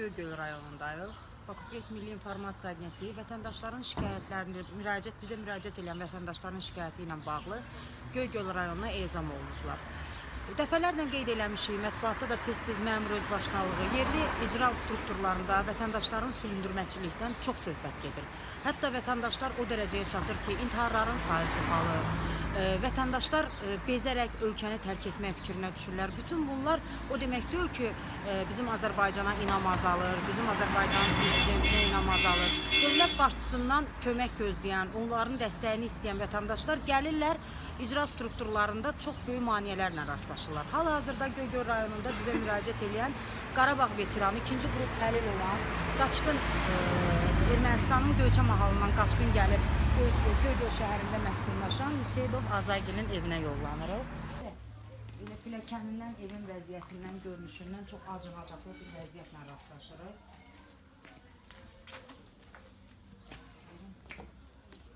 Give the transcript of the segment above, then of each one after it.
Göygöl rayonundayıq. Bakı Press Milli İnformasiya Agentliyi vətəndaşların şikayətlərini, bizə müraciət edən vətəndaşların şikayəti ilə bağlı Göygöl rayonuna ezam olunublar. Dəfələrlə qeyd eləmişik, mətbuatda da tez-tez məmur özbaşınalığı, yerli icra strukturlarında vətəndaşların süründürməçilikdən çox söhbət gedir. Hətta vətəndaşlar o dərəcəyə çatır ki, intiharların sayı çoxalır. Vətəndaşlar bezərək ölkəni tərk etmək fikrinə düşürlər. Bütün bunlar o demək deyil ki, bizim Azərbaycana inam azalır, bizim Azərbaycanın prezidentinə inam azalır. Dövlət başçısından kömək gözləyən, onların dəstəyini istəyən vətəndaşlar gəlirlər, icra strukturlarında çox böyük maneələrlə rastlaşırlar. Hal-hazırda Göygöl rayonunda bizə müraciət edən Qarabağ veteranı, ikinci qrup əlil olan, qaçqın Ermənistanın Göyçə mahalından qaçqın gəlib Göygöl şəhərində məskunlaşan Hüseydov Azaygilin evinə yollanırıq. Pilləkənindən, evin vəziyyətindən, görünüşündən çox acı-acaqlı bir vəziyyətlə rastlaşırıq.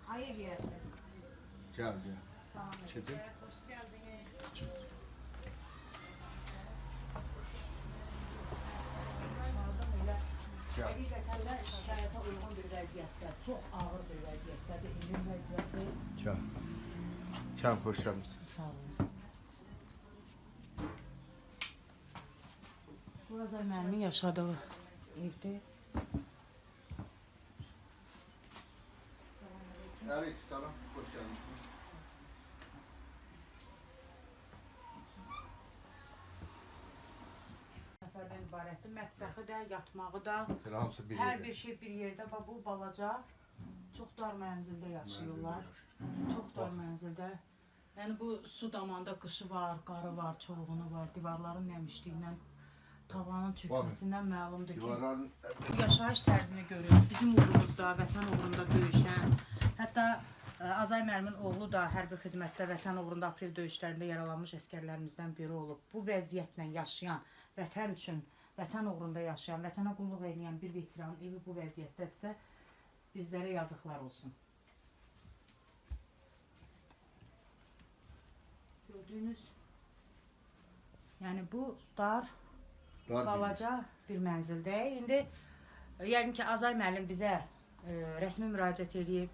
Ay ev yəsi. Gel gel. Salam. Çetin. Hoş geldiniz. Həqiqətən də şikayətə uyğun bir vəziyyətdə, çox ağır bir vəziyyətdədir. İndi vəziyyəti. Gel. Gel hoş geldiniz. Sağ olun. Bu Azay müəllimin yaşadığı evdir. Aleykümselam. Hoş geldiniz. Nəfərdən ibarətdir. Mətbəxi də, yatmağı da, Hamısı bir hər yerde. bir şey bir yerdə. Bu balaca çox dar mənzildə yaşayırlar. Çox dar mənzildə. Yəni bu su damanda qışı var, qarı var, çovğunu var, divarların nəmişliyindən, tavanın çökməsindən məlumdur ki, Divarların yaşayış tərzini görür. Bizim uğrumuzda, vətən uğrunda döyüşən, hətta Azay müəllimin oğlu da hərbi xidmətdə vətən uğrunda aprel döyüşlərində yaralanmış əsgərlərimizdən biri olub. Bu vəziyyətlə yaşayan, vətən üçün, vətən uğrunda yaşayan, vətənə qulluq edən bir veteranın evi bu vəziyyətdədirsə, bizlərə yazıqlar olsun. Gördüyünüz, yəni bu dar, balaca bir mənzildir. İndi yəqin ki, Azay müəllim bizə rəsmi müraciət edib,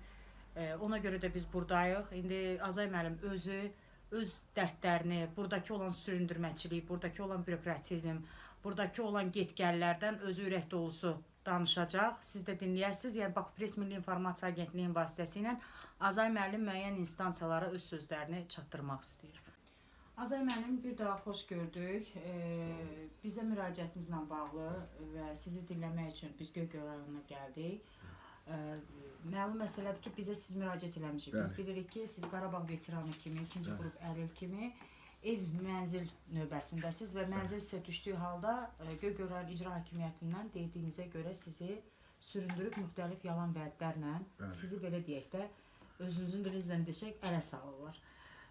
ona görə də biz buradayıq. İndi Azay müəllim özü, öz dərdlərini, buradakı olan süründürməçilik, buradakı olan bürokratizm, buradakı olan get-gəllərdən özü ürək dolusu danışacaq. Siz də dinləyəsiniz. Yəni Bakı Press Milli İnformasiya Agentliyinin vasitəsilə Azay müəllim müəyyən instansiyalara öz sözlərini çatdırmaq istəyir. Azay müəllim, bir daha xoş gördük. Bizə müraciətinizlə bağlı və sizi dinləmək üçün biz Göygöl rayonuna gəldik. Məlum məsələdir ki, bizə siz müraciət eləmişik. Biz bilirik ki, siz Qarabağ veteranı kimi, ikinci qrup əlil kimi ev mənzil növbəsindəsiz və mənzil sizə düşdüyü halda Göygöl rayon icra hakimiyyətindən dediyinizə görə sizi süründürüb müxtəlif yalan vədlərlə, sizi belə deyək də, özünüzün dilinizlə desək, ələ salırlar.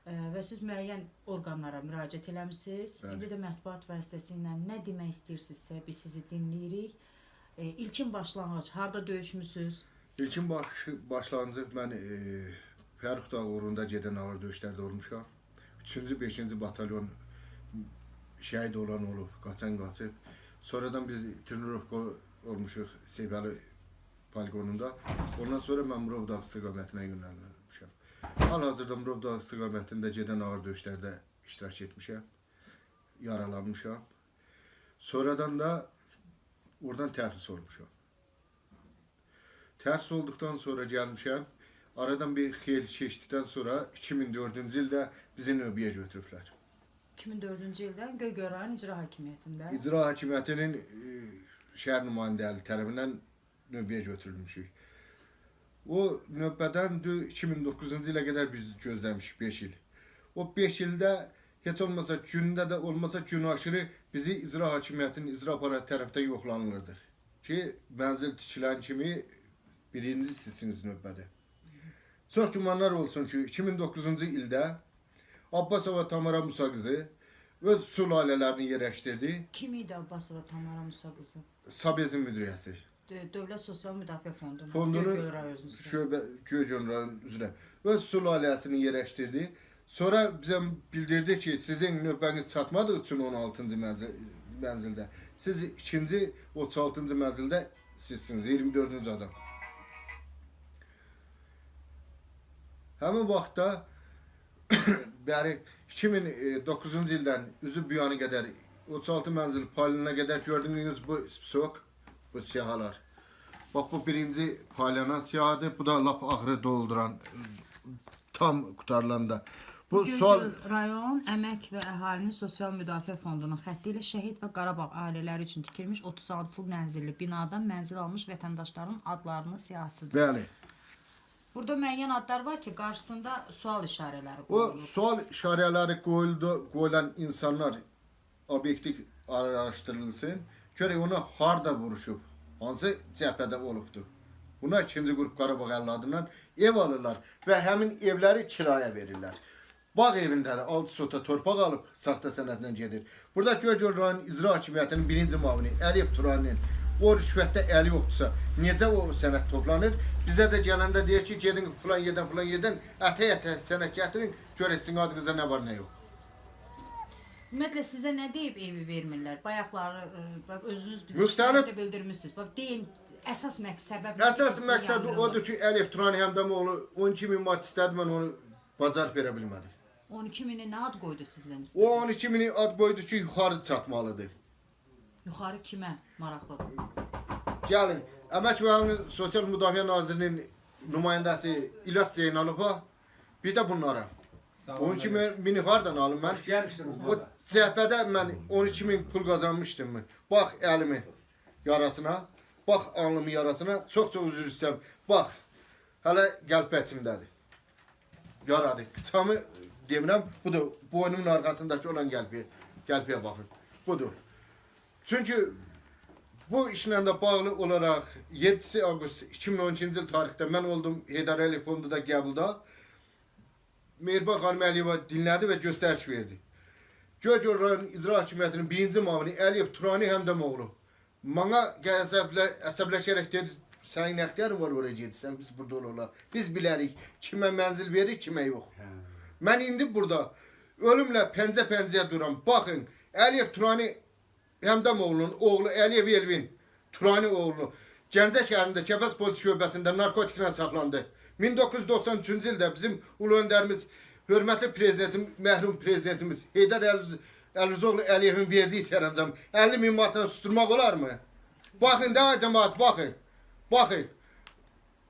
Və siz müəyyən orqanlara müraciət eləmişsiniz. İndi də mətbuat vasitəsilə nə demək istəyirsinizsə, biz sizi dinləyirik. İlkin başlanğıc, harada döyüşmüsünüz? İlkin başlanğıcı mən Fərux Dağ uğrunda gedən ağır döyüşlərdə olmuşam. 3-cü, 5-ci batalyon şəhid olan olub, qaçan qaçıb. Sonradan biz trenirovka olmuşuq Seybəli poligonunda. Ondan sonra mən Murov Dağ istiqamətinə yönəlmişəm. Hal-hazırda Murov Dağ istiqamətində gedən ağır döyüşlərdə iştirak etmişəm, yaralanmışam. Sonradan da oradan təhris olmuşam. Təhris olduqdan sonra gəlmişəm. Aradan bir xeyli keçdikdən sonra 2004-cü ildə bizi növbəyə götürüblər. 2004-cü ildə Göygöl rayon icra hakimiyyətində. İcra hakimiyyətinin şəhər nümayəndələri tərəfindən növbəyə götürülmüşük. O növbədən 2009-cu ilə qədər biz gözləmişik 5 il. O 5 ildə heç olmasa gündə də olmasa gün aşırı bizi icra hakimiyyətinin icra aparatı tərəfindən yoxlanılırdıq. Ki, mənzil tikilən kimi birinci sizsiniz növbədə. Çox gümanlar olsun ki, 2009-cu ildə Abbasova Tamara Musa qızı öz sulələlərini yerləşdirdi. Kim idi Abbasova Tamara Musa qızı? Sabezin müdiriyyəsi. Dövlət Sosial Müdafiə Fondunun Göygöl rayon üzrə öz sülaləsini yerləşdirdi. Sonra bizə bildirdi ki, sizin növbəniz çatmadığı üçün 16-cı mənzildə. Siz ikinci 36-cı mənzildə sizsiniz, 24-cü adam. Həmin vaxtda bəri 2009-cu ildən üzü bu yana qədər 36 mənzil paylanana qədər gördüyünüz bu soğuk, bu siyahalar. Bax bu birinci paylanan siyahadır, bu da lap ağrı dolduran tam qutarlarında. Bu sol rayon Əmək və Əhalinin Sosial Müdafiə Fondunun xətti ilə Şəhid və Qarabağ ailələri üçün tikilmiş 36 mənzilli binadan mənzil almış vətəndaşların adlarının siyahısıdır. Bəli. Burada müəyyən adlar var ki, qarşısında sual işarələri O qoyulur. sual işarələri qoyulan insanlar obyektiv araşdırılsın. Görək ona harda vuruşub, hansı cəbhədə olubdur. Buna ikinci qrup Qarabağ əlli adından ev alırlar və həmin evləri kiraya verirlər. Bağ evində 6 sota torpaq alıb saxta sənədlə gedir. Burada Göygöl rayon icra hakimiyyətinin birinci müavini Əliyev Turaninin o rüşvətdə əli yoxdursa, necə o sənəd toplanır? Bizə də gələndə deyir ki, gedin falan yerdən ətə sənəd gətirin, görək sizin adınıza nə var, nə yox. Ümumiyyətlə sizə nə deyib evi vermirlər? Bayaqları özünüz bizə Müxtəlif şikayət bildirmişsiniz. Bax deyin, əsas məqsəd Əsas məqsədi odur ki, Əliyev Turani Həmdamoğlu 12.000 manat istədi, mən onu bacarıb verə bilmədim. 12.000-i nə ad qoydu sizdən O istədi? 12.000-i ad qoydu ki, yuxarı çatmalıdır. Yuxarı kimə maraqlıdır? Gəlin, Əmək və Əhalinin Sosial Müdafiə Nazirinin nümayəndəsi İlyas Zeynalova, bir də bunlara. 12.000-i hardan alım mən? O cəhbədə mən 12.000 pul qazanmışdım mı? Bax əlimi yarasına, bax alnımın yarasına, çox üzr istəyirəm. Bax, hələ qəlb əçimdədir. Yaradı. Qıçamı demirəm, budur, boynumun arxasındakı olan qəlbiyə baxın. Budur. Çünki bu işlə də bağlı olaraq 7 avqust 2012-ci il tarixdə mən oldum Heydər Əliyev Fondunda qəbulda. Mehriban xanım Əliyeva dinlədi və göstəriş verdi. Göygöl rayon icra hakimiyyətinin birinci müavini Əliyev Turani Həmdamoğlu mənə əsəbləşərək dedi, sənin nə ixtiyarın var oraya gedirsən, biz burada olarlar. Biz bilərik, kimə mənzil verir, kimə yox. Mən indi burada ölümlə pəncə-pəncəyə duram. Baxın, Əliyev Turani Həmdamoğlu'nun oğlu Əliyev Elvin Turani oğlu Gəncə şəhərində Kəbəz polis şöbəsində narkotiklə saxlandı. 1993-cü ildə bizim ulu öndərimiz, hörmətli prezidentim, məhrum prezidentimiz Heydər Əlizoğlu Əliyevin verdiyi sərəncam 50.000 manatına susturmaq olar mı? Baxın da cəmaat, baxın. Baxın.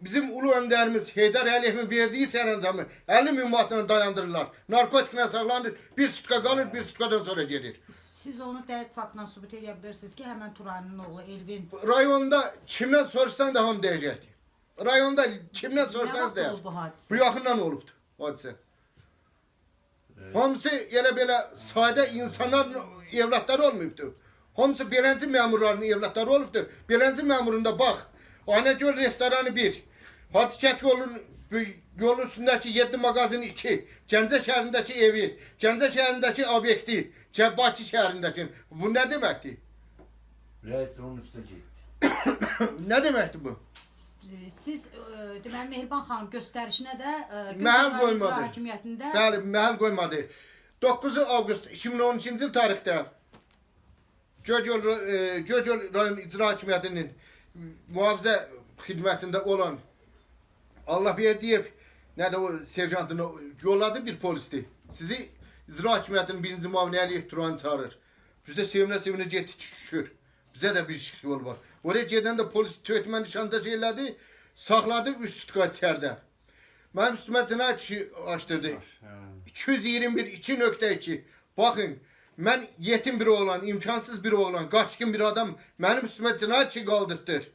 Bizim ulu öndərimiz Heydər Əliyevin verdiyi sərəncamı 50.000 manatına dayandırırlar. Narkotiklə saxlanır, bir sutka qalır, bir sutkadan sonra gelir. Siz onu dəqiq faktla sübut edə bilirsiniz ki, həmən Turaninin oğlu Elvin Rayonda kimdən soruşsan da hamı deyəcəkdir. Rayonda kimdən nə soruşsanız vaxt da olub bu hadisə? bu yaxından olubdu hadisə. Hamısı elə belə sadə insanların evlatları olmayıbdı. Hamısı beləncə məmurların evlatları olubdu. Beləncə məmurunda bax, Anagöl restoranı 1, Hatiçət yolun üstündəki 7 mağazin 2, Gəncə şəhərindəki evi, Gəncə şəhərindəki obyekti, Bakı şəhərindəki. Bu nə deməkdir? Restoranın üstə getdi. Nə deməkdir bu? Siz deməli Mehriban xanım göstərişinə də Məhəl qoymadı. Hakimiyyətində Bəli, məhəl qoymadı. 9 avqust 2012-ci il tarixdə Göygöl rayon icra hakimiyyətinin mühafizə xidmətində olan Allah Verdiyev nə də o serjantını yolladı bir polisdir. Sizi icra hakimiyyətinin birinci müavini Əliyev Turani çağırır. Biz də sevinə getdik ki, şükür. Bizə də bir yol var. Oraya gedəndə polis tökmə nişantaşı elədi, saxladı 3 sutka içərdə. Mənim üstümə cinayət işi açdırdı. 221 2.2. Baxın, mən yetim bir oğlan, imkansız bir oğlan, qaçqın bir adam mənim üstümə cinayət işi qaldırtdır.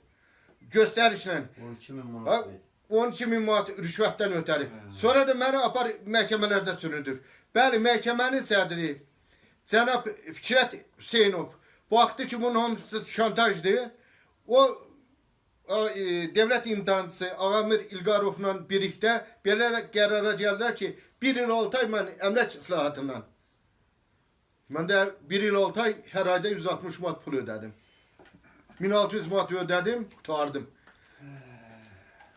Göstərişlə. 12.000 manat. 12.000 manat rüşvətdən ötəri. Sonra da məni apar məhkəmələrdə süründür. Bəli, məhkəmənin sədri cənab Fikrət Hüseynov baxdı ki, bunun hamısı şantajdır. O devlet imtahançısı Ağamir İlqarovla birlikdə belə qərara gəldilər ki, 1 il 6 ay mən əmlak islahatından. Mən də 1 il 6 ay hər ayda 160 manat pul ödədim. 1600 manat ödədim, qutardım.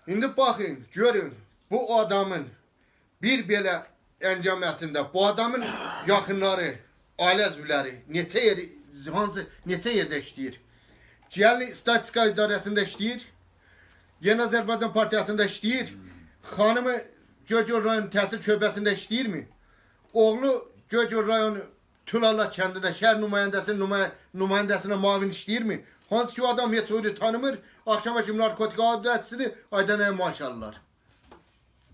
İndi baxın, görün, bu adamın bir belə əncaməsində bu adamın yaxınları, ailə üzvləri neçə hansı neçə yerdə işləyir? Ciyəli Statistika İdarəsində işləyir. Yeni Azərbaycan Partiyasında işləyir. Xanımı Göygöl rayon təhsil şöbəsində işləyirmi? Oğlu Göygöl rayon Tülala kəndində şəhər nümayəndəsinə müavin işləyirmi? Hansı ki o adam heç onu tanımır, axşama kimi narkotik adətçisidir, aydanaya maaş alırlar.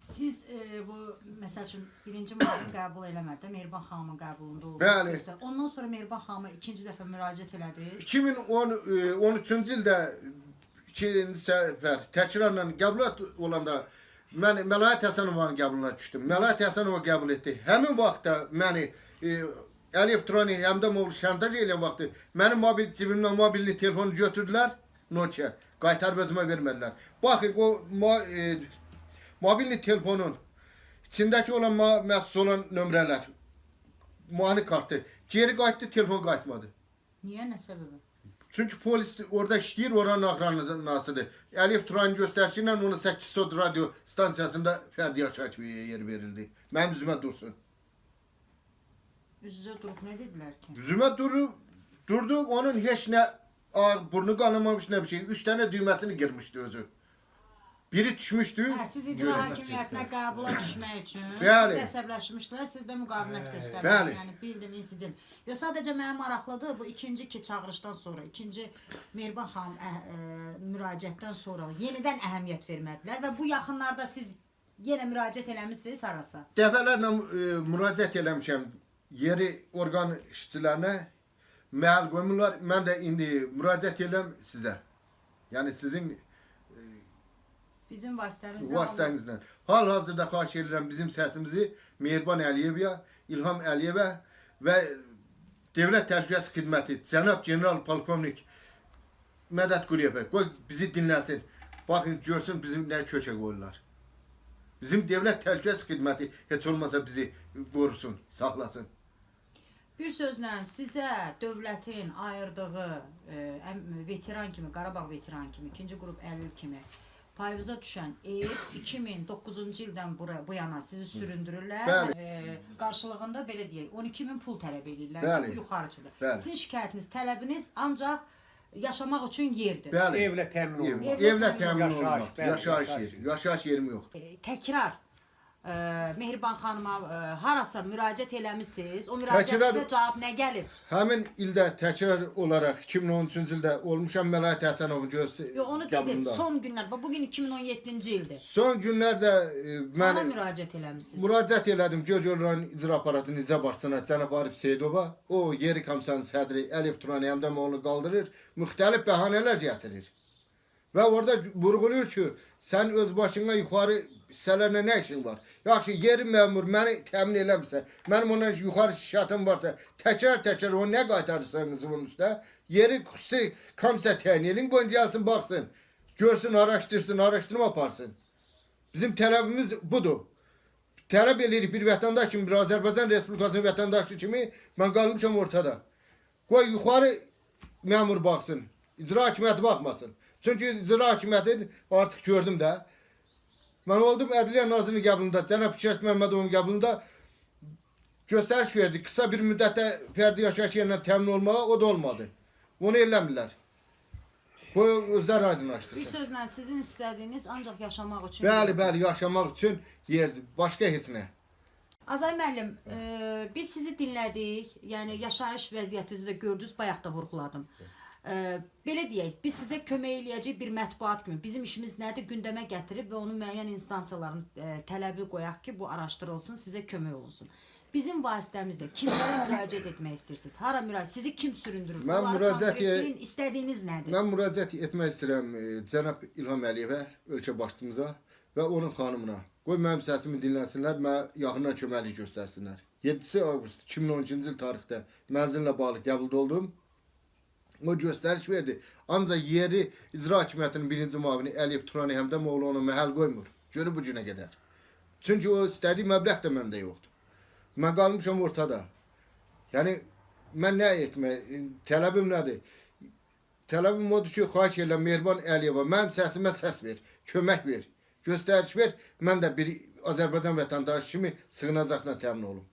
Siz bu məsəl üçün birinci müavin qəbul eləmədi, Mehriban xanımın qəbulunda oldu. Bəli. Ondan sonra Mehriban xanıma ikinci dəfə müraciət elədiniz. 2013-cü ildə ikinci səfər təkrarla qəbul olanda mən Məlahət Həsənovanın qəbuluna düşdüm. Məlahət Həsənova qəbul etdi. Həmin vaxtda məni Əliyev Turani Həmdamoğlu şantaj eləyən vaxtı mənim cibimdən mobilni telefonu götürdülər, Nokia, qaytarıb özümə vermədilər. Baxın, o mobilni telefonun içindəki olan məhsus olan nömrələr, müayini kartı geri qayıtdı, telefon qayıtmadı. Niyə, nə səbəbi? Çünki polis orada işləyir, oranın axranasıdır. Əliyev Turani göstərişi ilə ona 8 sot radio stansiyasında fərdi yaşayış yer verildi. Mənim üzümə dursun. Üz-üzə durub nə dedilər ki? Üzümə durdu, onun heç nə burnu qanamamış nə bir şey. 3 dənə düyməsini qırmışdı özü. Biri düşmüşdü. Siz icra hakimiyyətinə qəbula düşmək üçün Bəli. siz əsəbləşmişdilər, siz də müqavimət göstərdiniz. Bəli. Yəni bildim insident. Ya sadəcə mənim maraqlıdır bu ikinci çağırışdan sonra, ikinci Mehriban xanım müraciətdən sonra yenidən əhəmiyyət vermədilər və bu yaxınlarda siz yenə müraciət eləmisiniz harasa? Dəfələrlə müraciət eləmişəm yeri orqan işçilərinə, məhəl qoymurlar. Mən də indi müraciət eləm sizə. Yəni sizin Bizim vasitənizlə. Hal-hazırda xahiş edirəm bizim səsimizi Mehriban Əliyevə, İlham Əliyevə və Dövlət Təhlükəsizlik Xidməti cənab general polkovnik Mədət Quliyevə qoy bizi dinləsin. Baxın, görsün bizim nə köşə qoyurlar. Bizim Dövlət Təhlükəsizlik Xidməti heç olmasa bizi qorusun, saxlasın. Bir sözlə sizə dövlətin ayırdığı veteran kimi, Qarabağ veteran kimi, ikinci qrup əlil kimi payınıza düşən ev 2009-cu ildən bu yana sizi süründürürlər. Qarşılığında belə deyək, 12.000 pul tələb edirlər. Bu yuxarıcıdır. Sizin şikayətiniz, tələbiniz ancaq yaşamaq üçün yerdir. Bəli. Evlə təmin olunmaq. Evlə təmin olunmaq. Yaşayış yerim yoxdur. Təkrar Mehriban xanıma harasa müraciət eləmisiniz? O müraciət sizə cavab nə gəlib? Həmin ildə təkrar olaraq 2013-cü ildə olmuşam Məlahət Həsənovun Yox, onu dediniz, son günlər. Bugün 2017-ci ildir. Son günlərdə Hara müraciət eləmisiniz? Müraciət elədim Göygöl rayon icra aparatının icra başçısına cənab Arif Seyidova. O yeri komissiyanın sədri Əliyev Turani Həmdamoğlu qaldırır, müxtəlif bəhanələr gətirir. Və orada vurğulur ki, sən öz başına yuxarı hissələrlə nə işin var? Yaxşı, yeri məmur məni təmin eləmirsə, mənim ondan yuxarı şikayətim varsa, təkrar onu nə qaytarırsanız onun üstə, yeri xüsusi komissiya təyin edin, boyunca gəlsin, baxsın, görsün, araşdırsın, araşdırma aparsın. Bizim tələbimiz budur. Tələb edirik bir vətəndaş kimi, bir Azərbaycan Respublikasının vətəndaşı kimi, mən qalmışam ortada. Qoy yuxarı məmur baxsın, icra hakimiyyəti baxmasın. Çünki icra hakimiyyəti artıq gördüm də. Mən oldum Ədliyyə Nazirinin qəbulunda, cənab Fikret Məmmədovun qəbulunda göstəriş verdi. Qısa bir müddətdə fərdi yaşayış yerindən təmin olmağa, o da olmadı. Onu eləmirlər. Bu özləri aydınlaşdırsın. Bir sözlə sizin istədiyiniz ancaq yaşamaq üçün. Bəli, yaşamaq üçün yerdir. Başqa heç nə. Azay müəllim, biz sizi dinlədik. Yəni yaşayış vəziyyətinizi də gördünüz, bayaq da vurğuladım. Belə deyək, biz sizə kömək eləyəcək bir mətbuat kimi. Bizim işimiz nədir? Gündəmə gətirib və onun müəyyən instansiyaların tələbi qoyaq ki, bu araşdırılsın, sizə kömək olunsun. Bizim vasitəmizlə kimlərə müraciət etmək istəyirsiniz? Hara müraciət? Sizi kim süründürür? Mən müraciət istədiyiniz nədir? Mən müraciət etmək istəyirəm cənab İlham Əliyevə, ölkə başçımıza və onun xanımına. Qoy mənim səsimi dinləsinlər, mənə yaxından köməklik göstərsinlər. 7 avqust 2012-ci il tarixdə mənzillə bağlı qəbulda oldum. O göstəriş verdi. Ancaq yeri icra hakimiyyətinin birinci müavini Əliyev Turani Həmdamoğlu ona məhəl qoymur. Görü bu günə qədər. Çünki o istədiyi məbləğ də məndə yoxdur. Mən qalmışam ortada. Yəni, mən nə etmək, tələbim nədir? Tələbim odur ki, xahiş edirəm Mehriban Əliyeva, mənim səsimə səs ver, kömək ver, göstəriş ver. Mən də bir Azərbaycan vətəndaşı kimi sığınacaqla təmin olum.